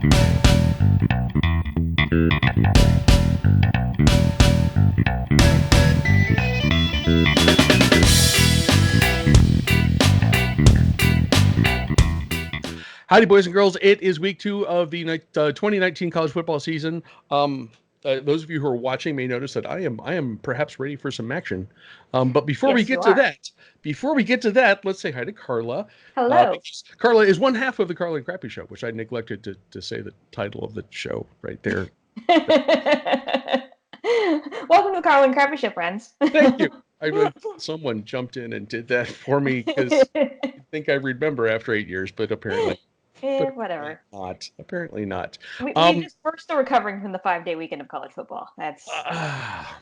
Howdy, boys and girls. It is week 2 of the 2019 college football season. Those of you who are watching may notice that I am perhaps ready for some action. But before we get to that, let's say hi to Carla. Hello. Carla is one half of the Carla and Crappy Show, which I neglected to say the title of the show right there. Welcome to the Carla and Crappy Show, friends. Thank you. Someone jumped in and did that for me because I think I remember after 8 years, but apparently. Whatever. Apparently not. We just we're still recovering from the 5-day weekend of college football. That's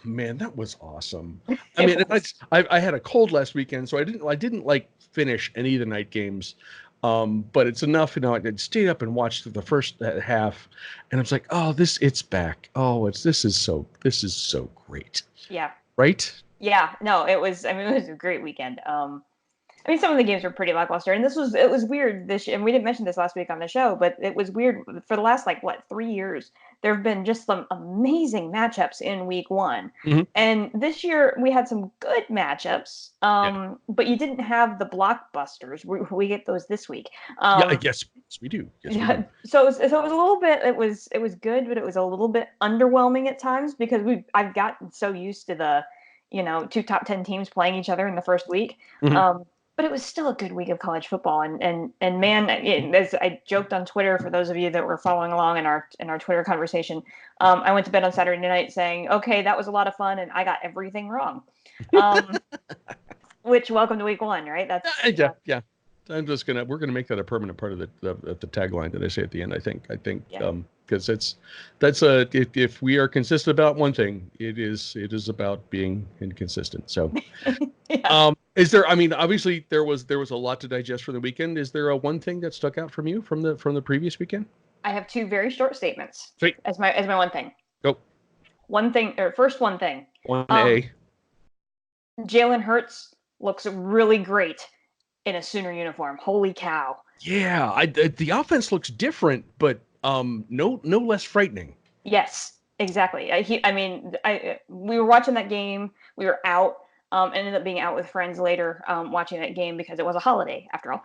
man, that was awesome. I mean, I had a cold last weekend, so I didn't like finish any of the night games. But it's enough, I stayed up and watched the first half, and I was like, oh, it's back. Oh, this is so great. Yeah. Right? Yeah. No, it was a great weekend. Some of the games were pretty lackluster, and it was weird and we didn't mention this last week on the show, but it was weird for the last 3 years. There have been just some amazing matchups in week 1, and this year we had some good matchups, but you didn't have the blockbusters. We get those this week. Yes, we do. Yes, we do. So it was a little bit. It was good, but it was a little bit underwhelming at times because I've gotten so used to the 2 top 10 teams playing each other in the first week. But it was still a good week of college football, and man, as I joked on Twitter, for those of you that were following along in our Twitter conversation, I went to bed on Saturday night saying, okay, that was a lot of fun, and I got everything wrong. Which, welcome to week 1, right? That's yeah. We're gonna make that a permanent part of the tagline that I say at the end. I think because if we are consistent about one thing, it is about being inconsistent. So. Yeah. Is there? I mean, obviously there was a lot to digest for the weekend. Is there one thing that stuck out from you from the previous weekend? I have 2 very short statements. Sweet. As my one thing. Go. One thing, or first one thing. 1A. Jalen Hurts looks really great in a Sooner uniform. Holy cow! Yeah, the offense looks different, but no less frightening. Yes, exactly. We were watching that game. We were out. Ended up being out with friends later, watching that game because it was a holiday after all.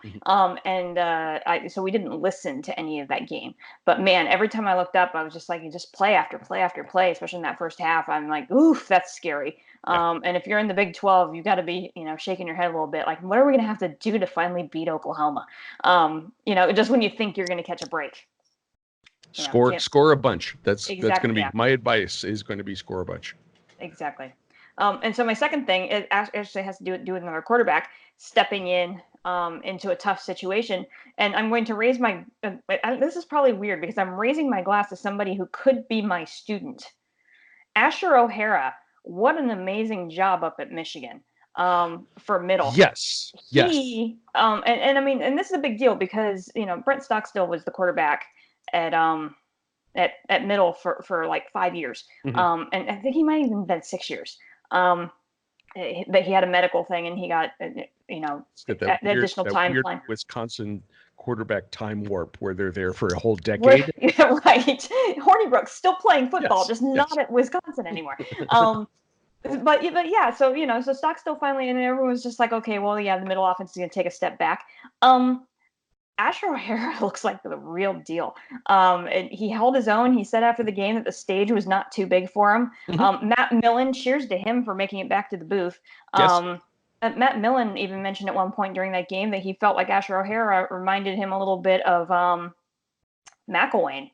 So we didn't listen to any of that game. But man, every time I looked up, I was just like, just play after play after play, especially in that first half. I'm like, oof, that's scary. And if you're in the Big 12, you got to be, shaking your head a little bit. Like, what are we going to have to do to finally beat Oklahoma? Just when you think you're going to catch a break. Score a bunch. That's going to be my advice. Is going to be score a bunch. Exactly. And so my second thing, it actually has to do with another quarterback stepping in into a tough situation. And I'm going to raise my this is probably weird because I'm raising my glass to somebody who could be my student. Asher O'Hara, what an amazing job up at Michigan for middle. Yes. And this is a big deal because, Brent Stockstill was the quarterback at middle for 5 years. And I think he might have even been 6 years. That he had a medical thing and he got additional time. Wisconsin quarterback time warp where they're there for a whole decade. Right. Hornibrook's still playing football, not at Wisconsin anymore. But yeah, so Stockstill finally, and everyone was just like, okay, well, yeah, the middle offense is going to take a step back. Asher O'Hara looks like the real deal. And he held his own. He said after the game that the stage was not too big for him. Matt Millen, cheers to him for making it back to the booth. Yes. Matt Millen even mentioned at one point during that game that he felt like Asher O'Hara reminded him a little bit of McElwain.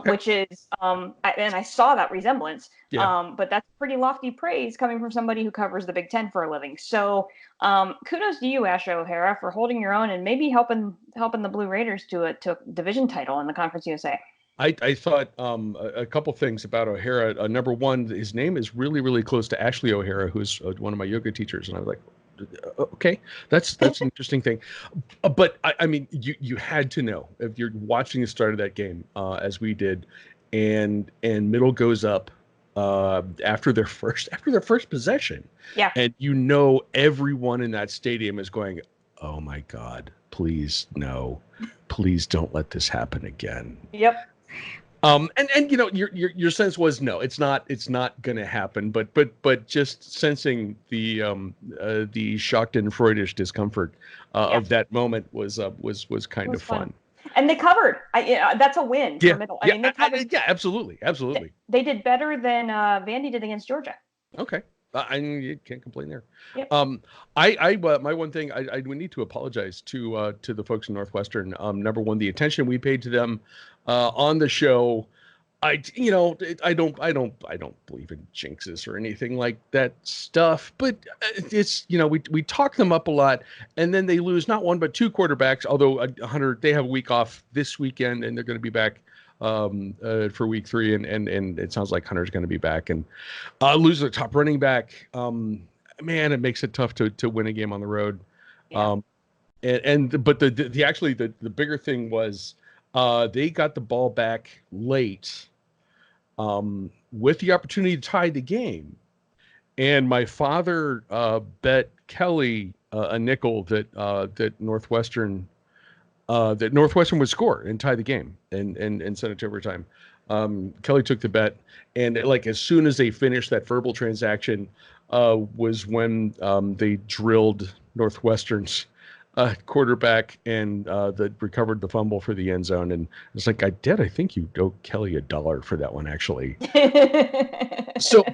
Which is, and I saw that resemblance, but that's pretty lofty praise coming from somebody who covers the Big Ten for a living. So kudos to you, Asher O'Hara, for holding your own and maybe helping the Blue Raiders to a division title in the Conference USA. I thought a couple things about O'Hara. Number one, his name is really, really close to Ashley O'Hara, who's one of my yoga teachers. And I was like, okay, that's an interesting thing. But I mean, you had to know if you're watching the start of that game, as we did, and middle goes up after their first possession. Yeah. And everyone in that stadium is going, oh my God, please no. please don't let this happen again. Yep. And your sense was no, it's not going to happen, but just sensing the shocked and Freudish discomfort of that moment was kind of fun. And they covered. That's a win for Middle. I mean, they covered. Yeah, absolutely. They did better than Vandy did against Georgia. Okay. You can't complain there. Yep. My one thing, I would need to apologize to the folks in Northwestern. Number one, the attention we paid to them on the show. I don't believe in jinxes or anything like that stuff, but it's, we talk them up a lot, and then they lose not one but two quarterbacks. Although Hunter, they have a week off this weekend, and they're going to be back for week 3, and it sounds like Hunter's going to be back, and lose their top running back. Man, it makes it tough to win a game on the road. Yeah. But the bigger thing was they got the ball back late with the opportunity to tie the game, and my father bet Kelly a nickel that Northwestern would score and tie the game and send it to overtime. Kelly took the bet, and as soon as they finished that verbal transaction, was when they drilled Northwestern's quarterback and that recovered the fumble for the end zone. And it's like, I think you owe Kelly $1 for that one, actually. So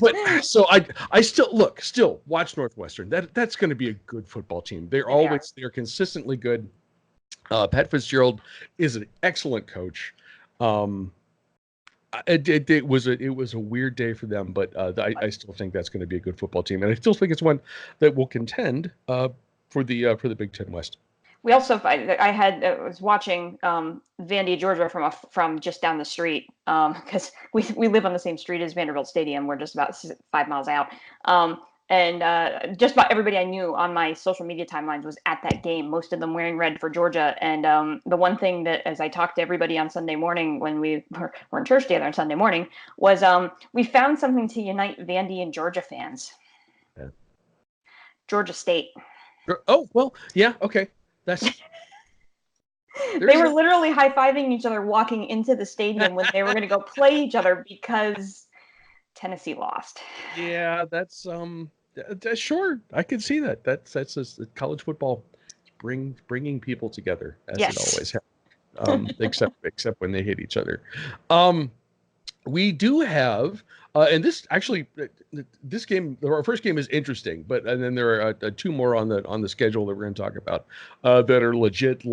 I still watch Northwestern. That's going to be a good football team. They're consistently good. Pat Fitzgerald is an excellent coach. It was a weird day for them, but I still think that's going to be a good football team, and I still think it's one that will contend for the Big Ten West. We also, I was watching Vandy, Georgia from just down the street, because we live on the same street as Vanderbilt Stadium. We're just about 5 miles out. And just about everybody I knew on my social media timelines was at that game, most of them wearing red for Georgia. And the one thing that, as I talked to everybody on Sunday morning when we were in church together on Sunday morning, was we found something to unite Vandy and Georgia fans. Yeah. Georgia State. Oh, well, yeah, okay. They were literally high-fiving each other walking into the stadium when they were going to go play each other because Tennessee lost. Yeah, that's sure. I can see that. That's just college football bringing people together, as it always has. Except when they hit each other. We do have, and this game, our first game is interesting, and then there are two more on the schedule that we're going to talk about that are legit.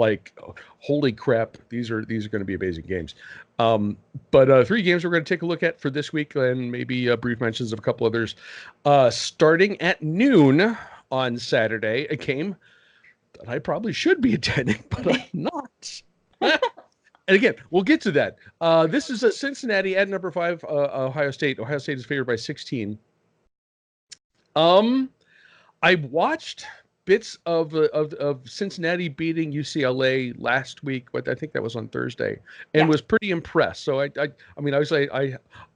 Holy crap, these are going to be amazing games. But 3 games we're going to take a look at for this week, and maybe brief mentions of a couple others. Starting at noon on Saturday, a game that I probably should be attending, but I'm not. And again, we'll get to that. This is a Cincinnati at number 5, Ohio State. Ohio State is favored by 16. I watched bits of Cincinnati beating UCLA last week, but I think that was on Thursday, and was pretty impressed. So I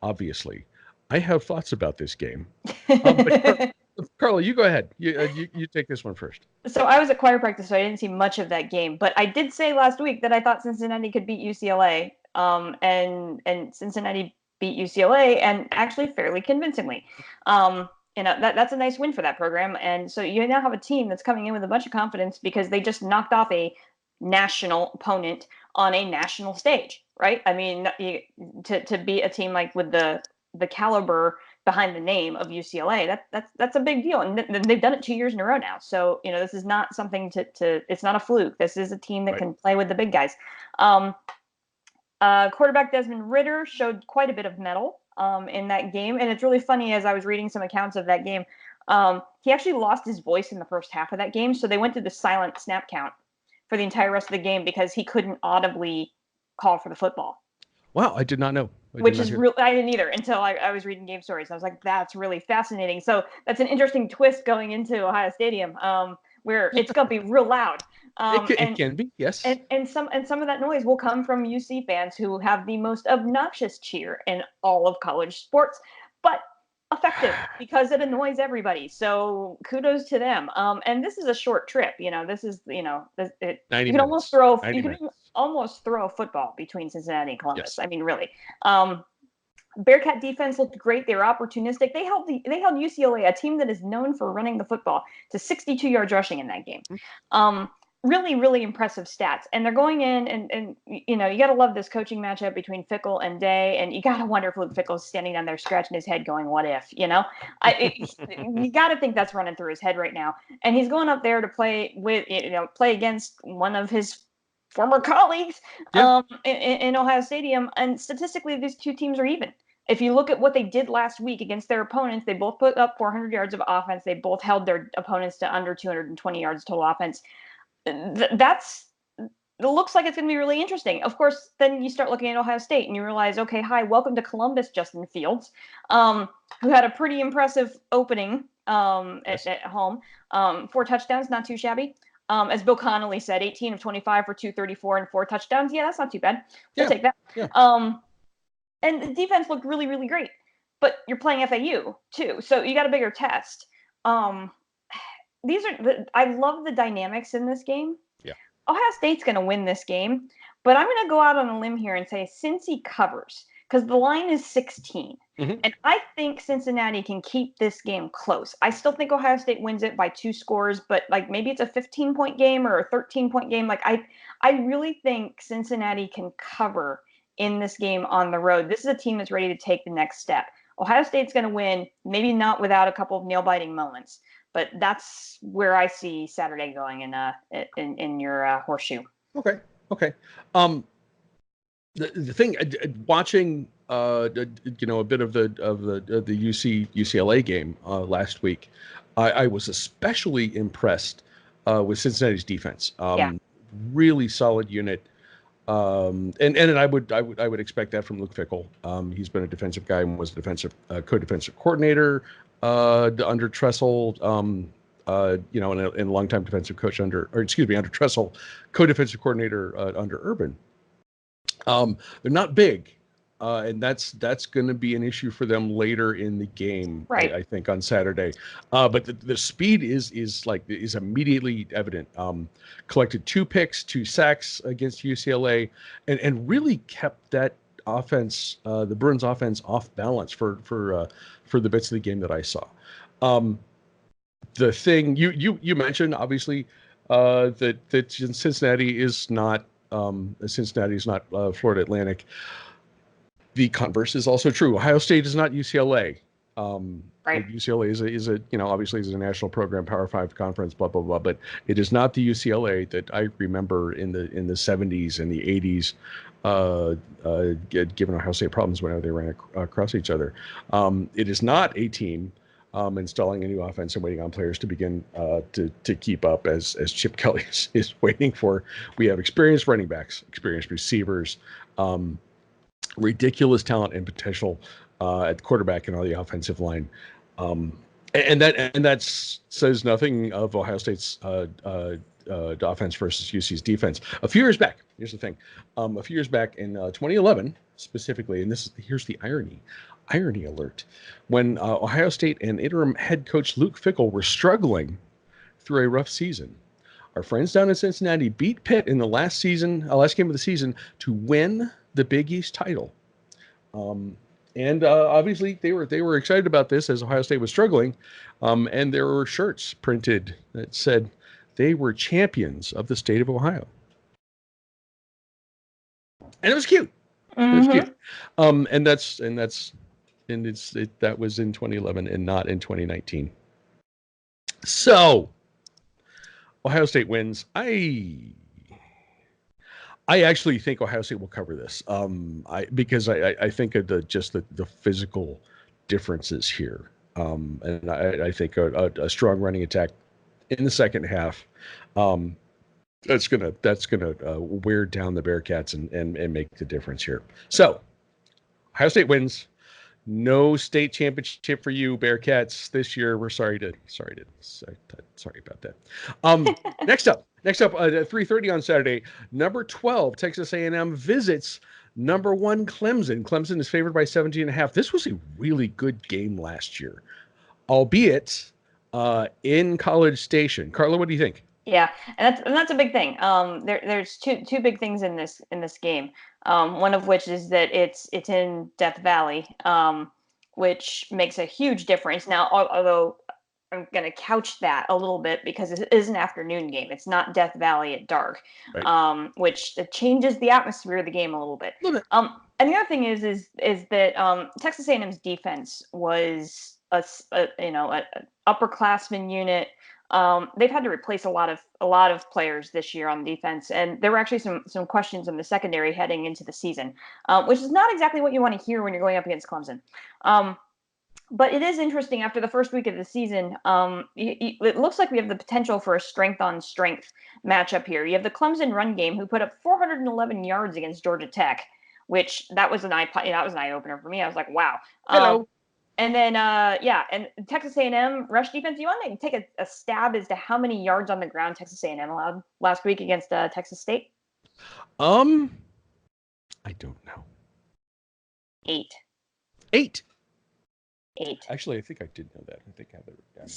obviously I have thoughts about this game. But Carla, you go ahead. You take this one first. So I was at choir practice, so I didn't see much of that game. But I did say last week that I thought Cincinnati could beat UCLA, and Cincinnati beat UCLA, and actually fairly convincingly. That's a nice win for that program. And so you now have a team that's coming in with a bunch of confidence because they just knocked off a national opponent on a national stage, right? I mean, to beat a team with the caliber behind the name of UCLA, that's a big deal, and they've done it 2 years in a row now. So this is not something it's not a fluke. This is a team that can play with the big guys. Quarterback Desmond Ridder showed quite a bit of mettle in that game, and it's really funny, as I was reading some accounts of that game, he actually lost his voice in the first half of that game, so they went to the silent snap count for the entire rest of the game because he couldn't audibly call for the football. Wow, I did not know. I didn't either until I was reading game stories. I was like, that's really fascinating. So that's an interesting twist going into Ohio Stadium, where it's going to be real loud. It can be, yes. And some of that noise will come from UC fans who have the most obnoxious cheer in all of college sports, but effective because it annoys everybody. So kudos to them. And this is a short trip. This is 90 you can minutes. Almost throw. almost throw a football between Cincinnati and Columbus. Yes. I mean, really. Bearcat defense looked great. They were opportunistic. They held UCLA, a team that is known for running the football, to 62 yards rushing in that game. Really, really impressive stats. And they're going in, and you got to love this coaching matchup between Fickell and Day. And you got to wonder if Luke Fickell's standing down there scratching his head going, what if, you got to think that's running through his head right now. And he's going up there to play against one of his former colleagues in Ohio Stadium. And statistically, these two teams are even. If you look at what they did last week against their opponents, they both put up 400 yards of offense. They both held their opponents to under 220 yards total offense. It looks like it's going to be really interesting. Of course, then you start looking at Ohio State and you realize, okay, hi, welcome to Columbus, Justin Fields, who had a pretty impressive opening at home. 4 touchdowns, not too shabby. As Bill Connolly said, 18 of 25 for 234 and 4 touchdowns. Yeah, that's not too bad. We'll take that. Yeah. And the defense looked really, really great. But you're playing FAU too, so you got a bigger test. I love the dynamics in this game. Yeah. Ohio State's going to win this game, but I'm going to go out on a limb here and say Cincy covers, because the line is 16. And I think Cincinnati can keep this game close. I still think Ohio State wins it by 2 scores, but maybe it's a 15-point game or a 13-point game. I really think Cincinnati can cover in this game on the road. This is a team that's ready to take the next step. Ohio State's going to win, maybe not without a couple of nail-biting moments, but that's where I see Saturday going in your horseshoe. Okay. The thing, watching a bit of the UCLA game last week, I was especially impressed with Cincinnati's defense. Really solid unit. And I would expect that from Luke Fickell. He's been a defensive guy and was a co-defensive coordinator under Tressel. And a longtime defensive coach under Tressel, co-defensive coordinator under Urban. They're not big, and that's going to be an issue for them later in the game, right? I think on Saturday. But the speed is immediately evident. Collected 2 picks, 2 sacks against UCLA, and really kept that offense, the Bruins offense, off balance for the bits of the game that I saw. The thing you mentioned, obviously, that Cincinnati is not. Cincinnati is not Florida Atlantic. The converse is also true. Ohio State is not UCLA. Right. UCLA is a obviously is a national program, Power 5 conference, blah blah blah. But it is not the UCLA that I remember in the 70s and the 80s, given Ohio State problems whenever they ran across each other. It is not a team installing a new offense and waiting on players to begin to keep up as Chip Kelly is waiting for. We have experienced running backs, experienced receivers, ridiculous talent and potential at quarterback and on the offensive line. And that says nothing of Ohio State's offense versus UC's defense. A few years back, here's the thing. A few years back in 2011 specifically, and here's the irony alert, when Ohio State and interim head coach Luke Fickell were struggling through a rough season, our friends down in Cincinnati beat Pitt in the last game of the season to win the Big East title. And obviously they were excited about this as Ohio State was struggling. And there were shirts printed that said they were champions of the state of Ohio. And it was cute. Mm-hmm. It was cute. That was in 2011 and not in 2019. So Ohio State wins. I actually think Ohio State will cover this. Because I think of the physical differences here. And I think a strong running attack in the second half, that's gonna wear down the Bearcats and make the difference here. So Ohio State wins. No state championship for you, Bearcats, this year. We're sorry about that. Next up, 3:30 on Saturday, number 12 Texas A&M visits number 1 Clemson. Clemson is favored by 17.5. This was a really good game last year, albeit in College Station. Carla, what do you think? Yeah, and that's a big thing. There's two big things in this game. One of which is that it's in Death Valley, which makes a huge difference. Now, although I'm going to couch that a little bit because it is an afternoon game. It's not Death Valley at dark, Right. which changes the atmosphere of the game a little bit. A little bit. And the other thing is that Texas A&M's defense was a upperclassman unit. They've had to replace a lot of players this year on defense, and there were actually some questions in the secondary heading into the season, which is not exactly what you want to hear when you're going up against Clemson. But it is interesting after the first week of the season. It looks like we have the potential for a strength on strength matchup here. You have the Clemson run game, who put up 411 yards against Georgia Tech, which that was an eye opener for me. I was like, wow. Hello. And then and Texas A&M rush defense. You want to take a stab as to how many yards on the ground Texas A&M allowed last week against Texas State? I don't know. 8. 8. 8. Actually, I think I did know that. I think I have it down.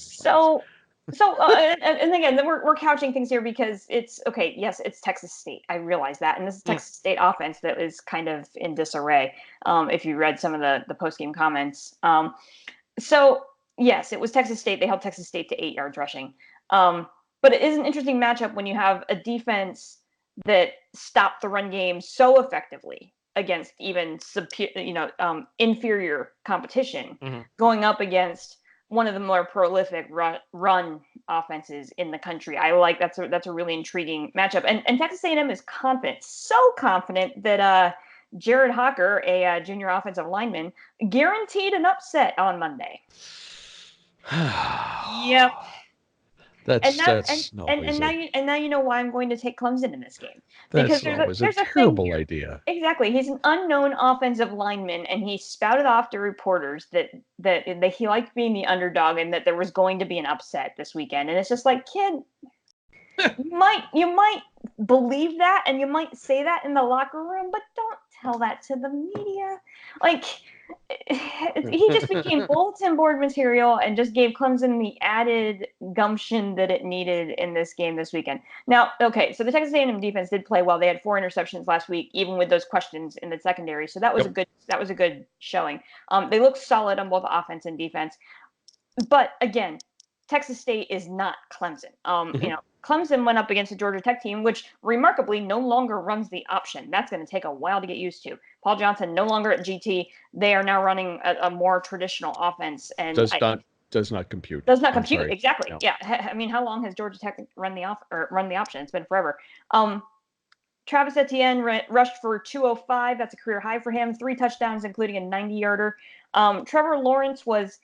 And again, we're couching things here because it's okay. Yes, it's Texas State. I realize that, and this is Texas State offense that is kind of in disarray. If you read some of the post game comments, so yes, it was Texas State. They held Texas State to 8 yards rushing. But it is an interesting matchup when you have a defense that stopped the run game so effectively against even inferior competition, going up against one of the more prolific run offenses in the country. I like that's a really intriguing matchup. And Texas A&M is confident, so confident that Jared Hawker, a junior offensive lineman, guaranteed an upset on Monday. Yep. That's now you know why I'm going to take Clemson in this game. Because there's a terrible idea. Exactly. He's an unknown offensive lineman, and he spouted off to reporters that he liked being the underdog and that there was going to be an upset this weekend. And it's just like, kid, you might believe that and you might say that in the locker room, but don't tell that to the media. Like, he just became bulletin board material and just gave Clemson the added gumption that it needed in this game this weekend. Now, okay, so the Texas A&M defense did play well. They had 4 interceptions last week, even with those questions in the secondary. So that was a good showing. They looked solid on both offense and defense. But again, Texas State is not Clemson. Clemson went up against a Georgia Tech team, which remarkably no longer runs the option. That's going to take a while to get used to. Paul Johnson no longer at GT. They are now running a more traditional offense, and does not compute. Does not compute exactly. No. Yeah, I mean, how long has Georgia Tech run the option? It's been forever. Travis Etienne rushed for 205. That's a career high for him. 3 touchdowns, including a 90-yarder. Trevor Lawrence was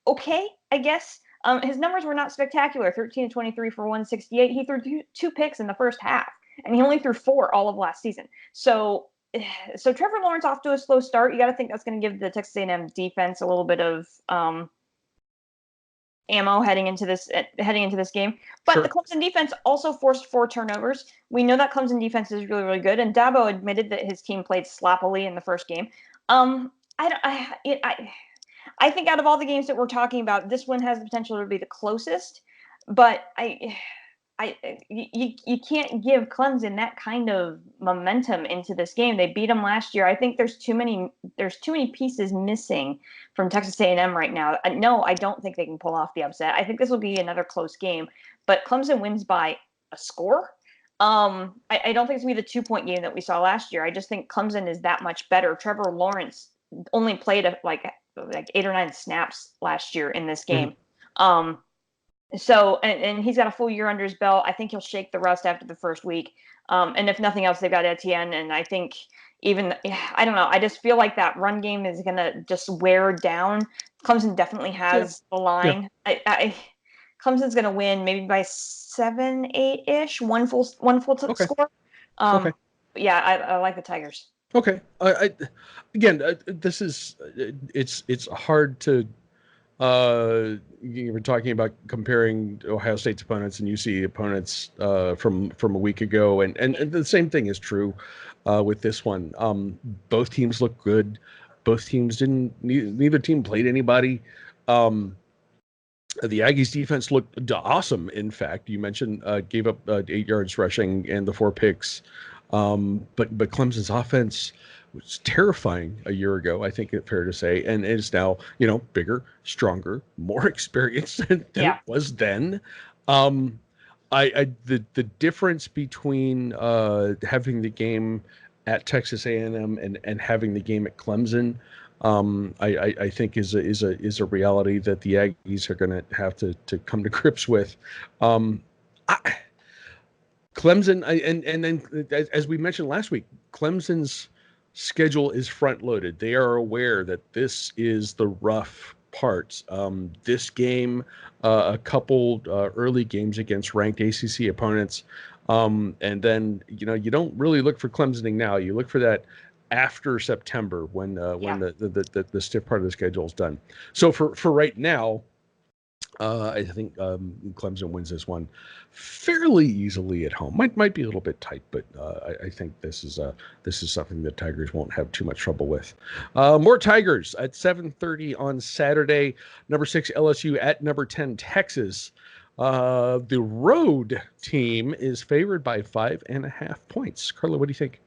okay, I guess. His numbers were not spectacular. 13-23 for 168. He threw 2 picks in the first half, and he only threw 4 all of last season. So Trevor Lawrence off to a slow start. You got to think that's going to give the Texas A&M defense a little bit of ammo heading into this game. But sure. The Clemson defense also forced 4 turnovers. We know that Clemson defense is really, really good, and Dabo admitted that his team played sloppily in the first game. I think out of all the games that we're talking about, this one has the potential to be the closest. But you can't give Clemson that kind of momentum into this game. They beat them last year. I think there's too many pieces missing from Texas A&M right now. No, I don't think they can pull off the upset. I think this will be another close game, but Clemson wins by a score. I don't think it's going to be the 2-point game that we saw last year. I just think Clemson is that much better. Trevor Lawrence only played like 8 or 9 snaps last year in this game. Mm-hmm. So he's got a full year under his belt. I think he'll shake the rust after the first week. And if nothing else, they've got Etienne. And I think I don't know. I just feel like that run game is going to just wear down. Clemson definitely has the line. Yeah. Clemson's going to win maybe by 7-8-ish, one full score. Okay. Yeah, I like the Tigers. Okay. This is it's hard to. You were talking about comparing Ohio State's opponents and UC opponents from a week ago, and the same thing is true with this one. Both teams look good. Both teams neither team played anybody. The Aggies defense looked awesome. In fact, you mentioned gave up 8 yards rushing and the 4 picks, but Clemson's offense was terrifying a year ago. I think it's fair to say, and is now bigger, stronger, more experienced than it was then. The difference between having the game at Texas A&M and having the game at Clemson, I think is a reality that the Aggies are going to have to come to grips with. Clemson, and then as we mentioned last week, Clemson's schedule is front loaded. They are aware that this is the rough parts. This game, a couple early games against ranked ACC opponents, and then you don't really look for Clemsoning now. You look for that after September when the stiff part of the schedule is done. So for right now, I think Clemson wins this one fairly easily at home. Might be a little bit tight, but I think this is something that Tigers won't have too much trouble with. More Tigers at 7:30 on Saturday. Number 6 LSU at number 10 Texas. The road team is favored by 5.5 points. Carla, what do you think?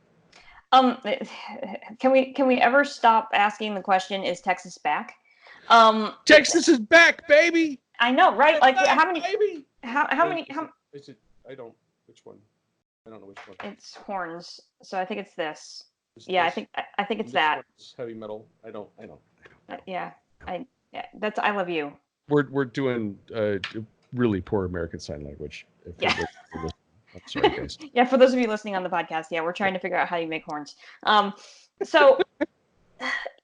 Can we ever stop asking the question, is Texas back? Texas is back, baby. I know, right? Like, back, how many? Baby. How many? Is it? I don't. Which one? I don't know which one. It's horns. So I think it's this. Yeah, I think it's that. Heavy metal. I don't. Yeah. That's I Love You. We're doing really poor American Sign Language. I'm sorry, guys. Yeah, for those of you listening on the podcast, we're trying to figure out how you make horns. So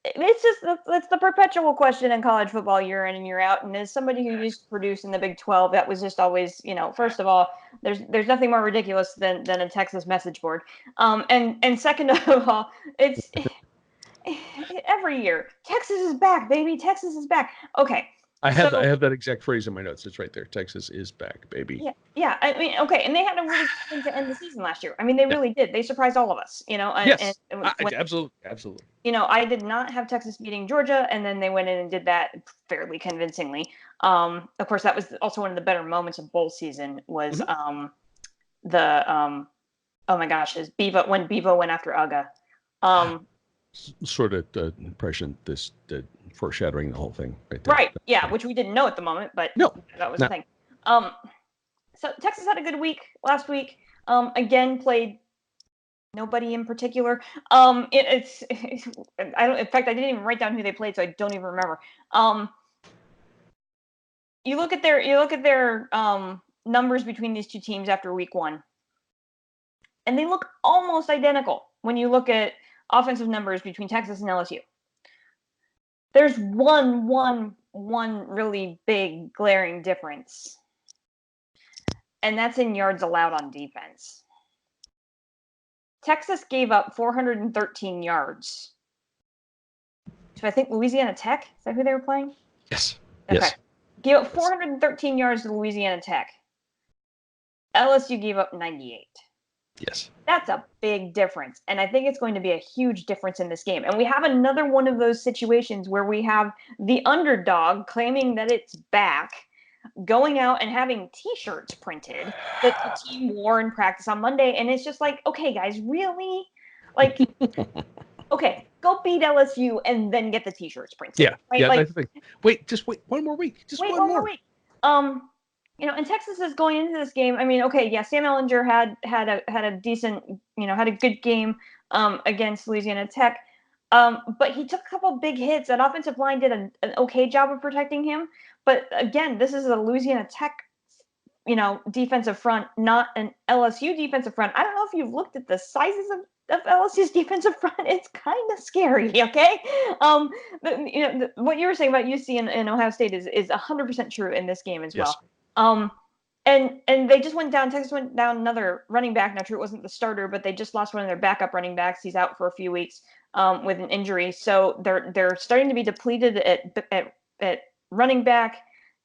it's the perpetual question in college football year in and year out. And as somebody who used to produce in the Big 12, that was just always, first of all, there's nothing more ridiculous than a Texas message board. And second of all, it's every year, Texas is back, baby. Texas is back. Okay. I have that exact phrase in my notes. It's right there. Texas is back, baby. Yeah. I mean, okay, and they had a really good thing to end the season last year. I mean, they really did. They surprised all of us. Yes, absolutely. I did not have Texas beating Georgia, and then they went in and did that fairly convincingly. Of course, that was also one of the better moments of bowl season. Was oh my gosh, is Bevo when Bevo went after Uga. Sort of the impression the foreshadowing the whole thing right there. Right. Yeah, which we didn't know at the moment, but that was the thing. So Texas had a good week last week. Again, played nobody in particular. In fact, I didn't even write down who they played, so I don't even remember. You look at their numbers between these two teams after week one, and they look almost identical when you look at offensive numbers between Texas and LSU. There's one really big glaring difference, and that's in yards allowed on defense. Texas gave up 413 yards. So I think Louisiana Tech, is that who they were playing? Yes. Okay. Yes. Gave up 413 yards to Louisiana Tech. LSU gave up 98. Yes. That's a big difference. And I think it's going to be a huge difference in this game. And we have another one of those situations where we have the underdog claiming that it's back, going out and having T-shirts printed that the team wore in practice on Monday. And it's just like, okay, guys, really? Like, okay, go beat LSU and then get the T-shirts printed. Yeah. Right? Yeah. Like, wait one more week. Just one more week. And Texas is going into this game. I mean, okay, yeah, Sam Ehlinger had a decent, had a good game against Louisiana Tech, but he took a couple of big hits. That offensive line did an okay job of protecting him. But again, this is a Louisiana Tech, defensive front, not an LSU defensive front. I don't know if you've looked at the sizes of LSU's defensive front. It's kind of scary, okay? But, what you were saying about UC and Ohio State is 100% true in this game as well. And they just went down. Texas went down another running back. Now, true, it wasn't the starter, but they just lost one of their backup running backs. He's out for a few weeks with an injury, so they're starting to be depleted at running back.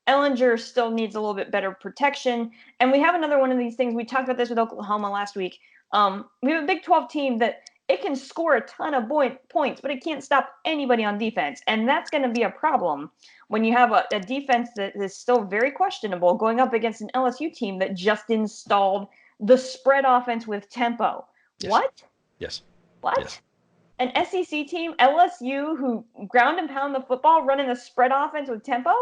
Ehlinger still needs a little bit better protection, and we have another one of these things. We talked about this with Oklahoma last week. We have a Big 12 team that it can score a ton of points, but it can't stop anybody on defense. And that's going to be a problem when you have a defense that is still very questionable going up against an LSU team that just installed the spread offense with tempo. Yes. What? Yes. What? Yes. An SEC team, LSU, who ground and pound the football, running the spread offense with tempo?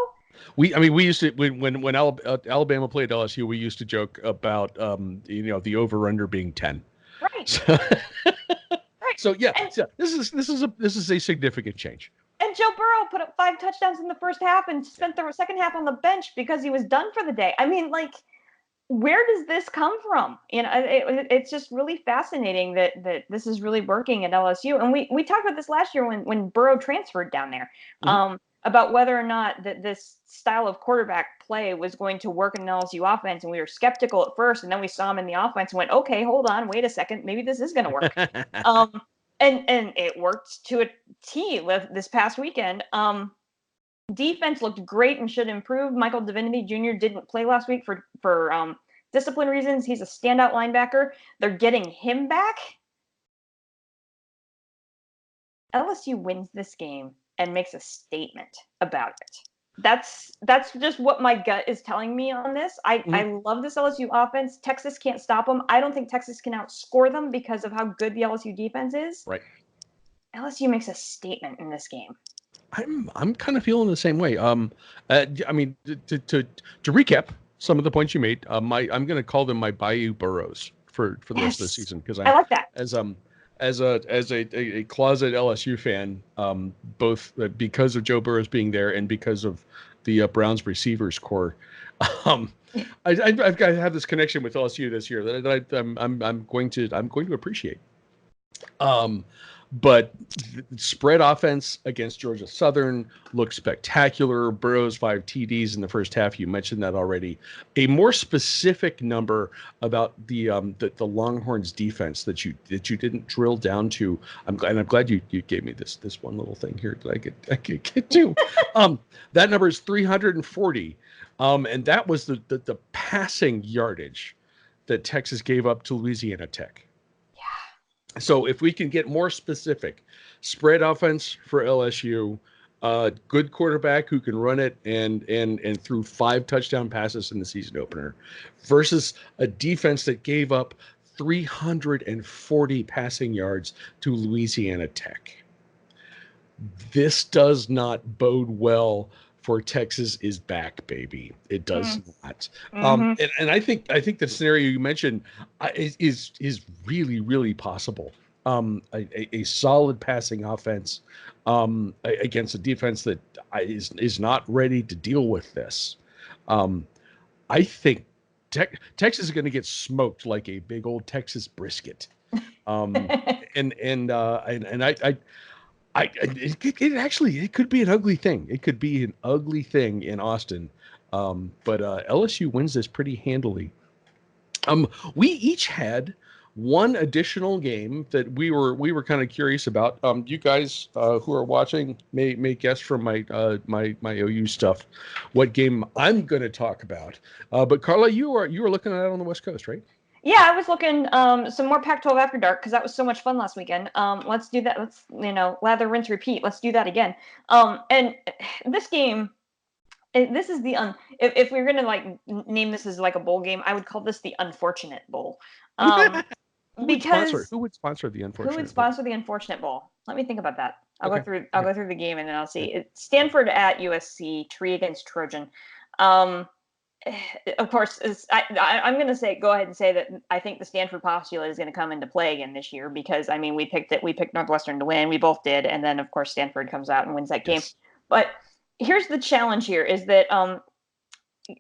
We used to when Alabama played LSU, we used to joke about the over under being 10. Right. So, right. so yeah, this is a significant change. And Joe Burrow put up 5 touchdowns in the first half and spent the second half on the bench because he was done for the day. I mean, like, where does this come from? It's just really fascinating that this is really working at LSU. And we talked about this last year when Burrow transferred down there, about whether or not that this style of quarterback play was going to work in an LSU offense. And we were skeptical at first, and then we saw him in the offense and went, okay, hold on, wait a second, maybe this is going to work. And it worked to a T this past weekend. Defense looked great and should improve. Michael Divinity Jr. didn't play last week for discipline reasons. He's a standout linebacker. They're getting him back. LSU wins this game and makes a statement about it. That's just what my gut is telling me on this. I love this LSU offense. Texas can't stop them. I don't think Texas can outscore them because of how good the LSU defense is. Right. LSU makes a statement in this game. I'm kind of feeling the same way. I mean, to recap some of the points you made, I'm going to call them my Bayou Burrows for the rest of the season, because I like that. As a closet LSU fan, both because of Joe Burrows being there and because of the Browns receivers core, I've got to have this connection with LSU this year that I'm going to appreciate. But spread offense against Georgia Southern looked spectacular. Burrow's 5 TDs in the first half. You mentioned that already. A more specific number about the Longhorns defense that you didn't drill down to. I'm glad you gave me this one little thing here that I could get to. That number is 340, and that was the passing yardage that Texas gave up to Louisiana Tech. So if we can get more specific, spread offense for LSU, good quarterback who can run it and threw 5 touchdown passes in the season opener, versus a defense that gave up 340 passing yards to Louisiana Tech. This does not bode well for Texas is back, baby. It does not. And I think the scenario you mentioned is really, really possible. A solid passing offense against a defense that is not ready to deal with this. I think Texas is going to get smoked like a big old Texas brisket. It could be an ugly thing. It could be an ugly thing in Austin. But LSU wins this pretty handily. We each had one additional game that we were kind of curious about. You guys who are watching may guess from my OU stuff what game I'm going to talk about. But Carla, you were looking at it on the West Coast, right? Yeah, I was looking some more Pac-12 After Dark because that was so much fun last weekend. Let's do that. Let's lather, rinse, repeat. Let's do that again. And this game, this is if we're gonna name this as like a bowl game, I would call this the Unfortunate Bowl. Who would sponsor the Unfortunate Bowl? Who would sponsor the Unfortunate Bowl? Let me think about that. I'll go through the game and then I'll see. It's Stanford at USC, Tree against Trojan. Of course, I'm going to go ahead and say that I think the Stanford postulate is going to come into play again this year because, I mean, we picked Northwestern to win. We both did. And then, of course, Stanford comes out and wins that game. But here's the challenge here is that,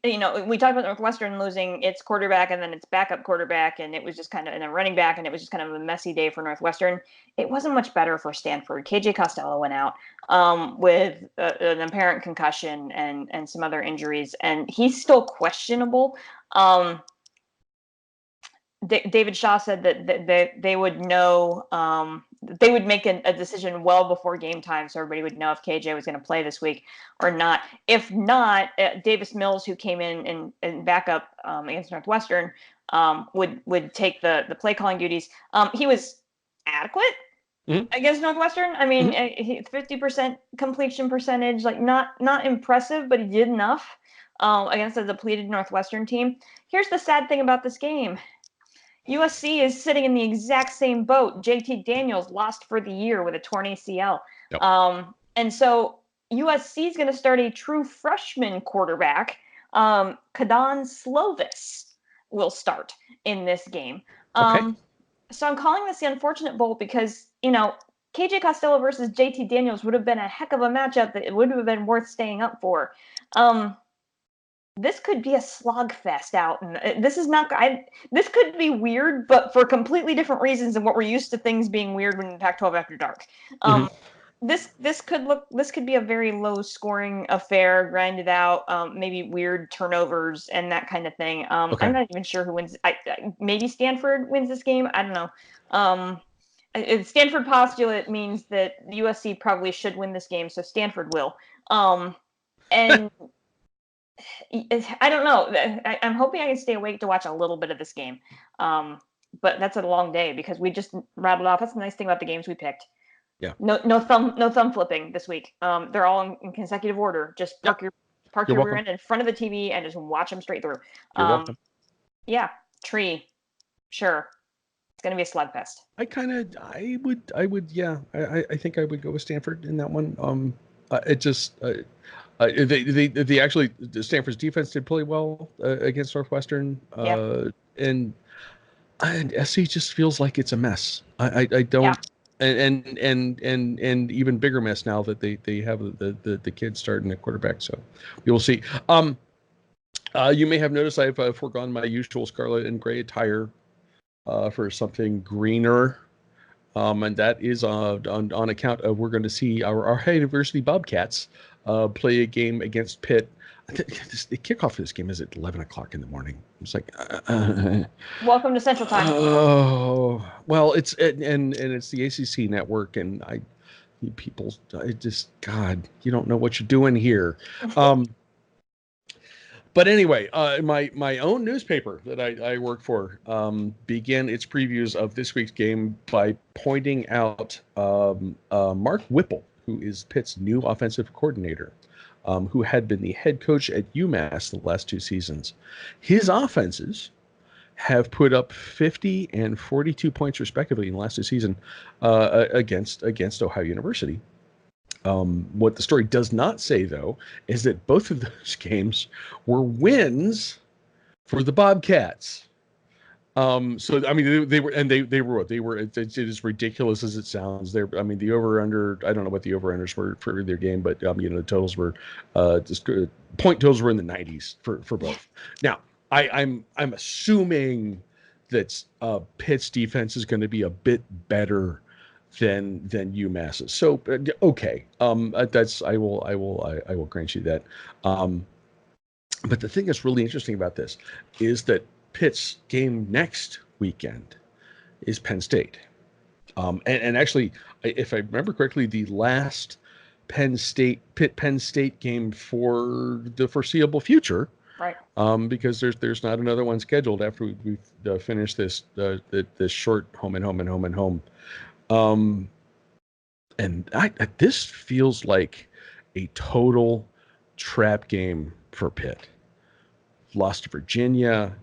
we talked about Northwestern losing its quarterback and then its backup quarterback, and it was just kind of, and a running back, and it was just kind of a messy day for Northwestern. It wasn't much better for Stanford. KJ Costello went out with an apparent concussion and some other injuries, and he's still questionable. David Shaw said that they would know, they would make a decision well before game time, so everybody would know if KJ was going to play this week or not. If not, Davis Mills, who came in backup against Northwestern, would take the play calling duties. He was adequate Mhm. against Northwestern. I mean, 50% completion percentage, like not impressive, but he did enough against a depleted Northwestern team. Here's the sad thing about this game. USC is sitting in the exact same boat. JT Daniels lost for the year with a torn ACL. Yep. And so USC is going to start a true freshman quarterback. Kadon Slovis will start in this game. Okay. So I'm calling this the unfortunate bowl because, KJ Costello versus JT Daniels would have been a heck of a matchup that it would have been worth staying up for. This could be a slogfest out, and this is not. This could be weird, but for completely different reasons than what we're used to things being weird when Pac-12 After Dark. This could be a very low scoring affair, grinded out, maybe weird turnovers and that kind of thing. Okay. I'm not even sure who wins. Maybe Stanford wins this game. I don't know. Stanford postulate means that USC probably should win this game, so Stanford will. And I don't know. I'm hoping I can stay awake to watch a little bit of this game. But that's a long day because we just rattled off. That's the nice thing about the games we picked. Yeah. No thumb flipping this week. They're all in consecutive order. Just park your rear end in front of the TV and just watch them straight through. You're welcome. Yeah. Tree. Sure. It's gonna be a slugfest. I think I would go with Stanford in that one. It just they actually Stanford's defense did play well against Northwestern, and SC just feels like it's a mess. I don't, and even bigger mess now that they have the kids starting at quarterback. So we will see. You may have noticed I've foregone my usual scarlet and gray attire for something greener. And that is on account of we're going to see our High University Bobcats play a game against Pitt. The kickoff of this game is at 11 o'clock in the morning. It's like, welcome to Central Time. Oh, well, it's and it's the ACC network, and God, you don't know what you're doing here. But anyway, my own newspaper that I work for began its previews of this week's game by pointing out Mark Whipple, who is Pitt's new offensive coordinator, who had been the head coach at UMass the last 2 seasons. His offenses have put up 50 and 42 points respectively in the last 2 seasons against Ohio University. What the story does not say, though, is that both of those games were wins for the Bobcats. So I mean, they were. It is ridiculous as it sounds. The over/under. I don't know what the over/unders were for their game, but the totals were point totals were in the 90s for both. Now, I'm assuming that Pitt's defense is going to be a bit better than UMass's. So okay, that's I will grant you that. But the thing that's really interesting about this is that Pitt's game next weekend is Penn State, and actually, if I remember correctly, the last Penn State game for the foreseeable future. Right. Because there's not another one scheduled after we've finished this short home and home. And this feels like a total trap game for Pitt. Lost to Virginia,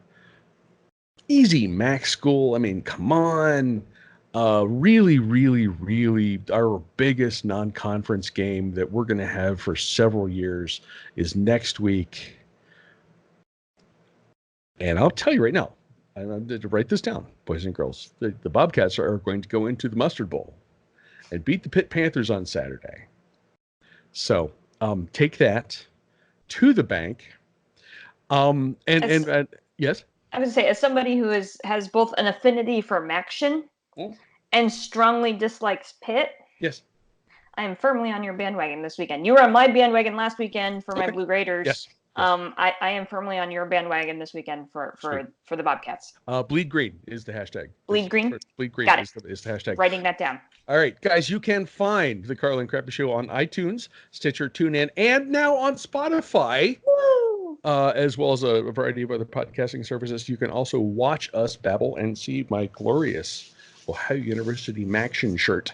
easy MAC school. I mean, come on. Really, really, really, our biggest non-conference game that we're going to have for several years is next week. And I'll tell you right now, I'm going to write this down, boys and girls. The Bobcats are going to go into the Mustard Bowl and beat the Pitt Panthers on Saturday. So take that to the bank. Yes? I would say, as somebody who has both an affinity for Maction and strongly dislikes Pitt, yes, I am firmly on your bandwagon this weekend. You were on my bandwagon last weekend for my Blue Raiders. Yes. I am firmly on your bandwagon this weekend for the Bobcats. Bleed green is the hashtag. Bleed green? Bleed green Got is the hashtag. Writing that down. All right, guys, you can find the Carla and Crappy Show on iTunes, Stitcher, TuneIn, and now on Spotify. Woo! As well as a variety of other podcasting services. You can also watch us babble and see my glorious Ohio University Maction shirt.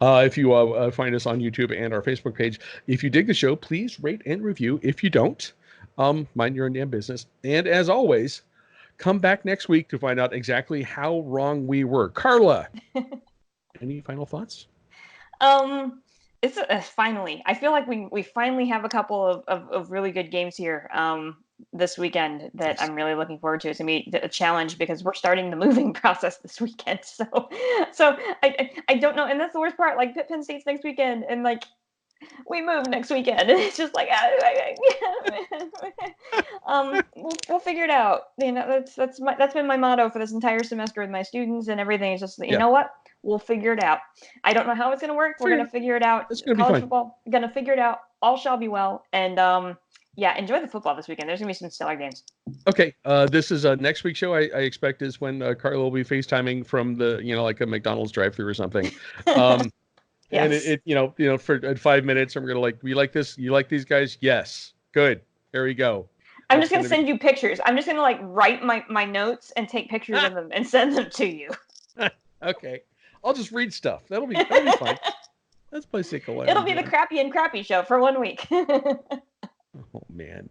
If you find us on YouTube and our Facebook page, if you dig the show, please rate and review. If you don't, mind your own damn business. And as always, come back next week to find out exactly how wrong we were. Carla, any final thoughts? It's finally, I feel like we finally have a couple of really good games here this weekend that I'm really looking forward to. It's gonna be a challenge because we're starting the moving process this weekend. So I don't know, and that's the worst part. Like Penn State's next weekend, and like we move next weekend, and it's just like we'll figure it out. You know, that's been my motto for this entire semester with my students and everything. It's just you know what, we'll figure it out. I don't know how it's gonna work. We're gonna figure it out. It's gonna College be fun. football, gonna figure it out. All shall be well. And yeah, enjoy the football this weekend. There's gonna be some stellar games. Okay, this is next week's show. I expect is when Carla will be FaceTiming from the like a McDonald's drive-thru or something. Yes. And it for 5 minutes, I'm gonna we like this. You like these guys? Yes. Good. There we go. I'm just gonna send you pictures. I'm just gonna write my notes and take pictures of them and send them to you. Okay. I'll just read stuff. That'll be fine. That's basically what it'll be the Crappy and Crappy Show for 1 week. Oh man.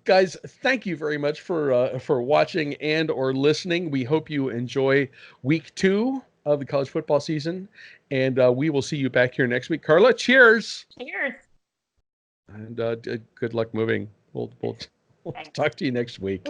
Guys, thank you very much for watching and or listening. We hope you enjoy week 2 of the college football season, and we will see you back here next week. Carla, cheers. Cheers. And good luck moving. We'll talk to you next week.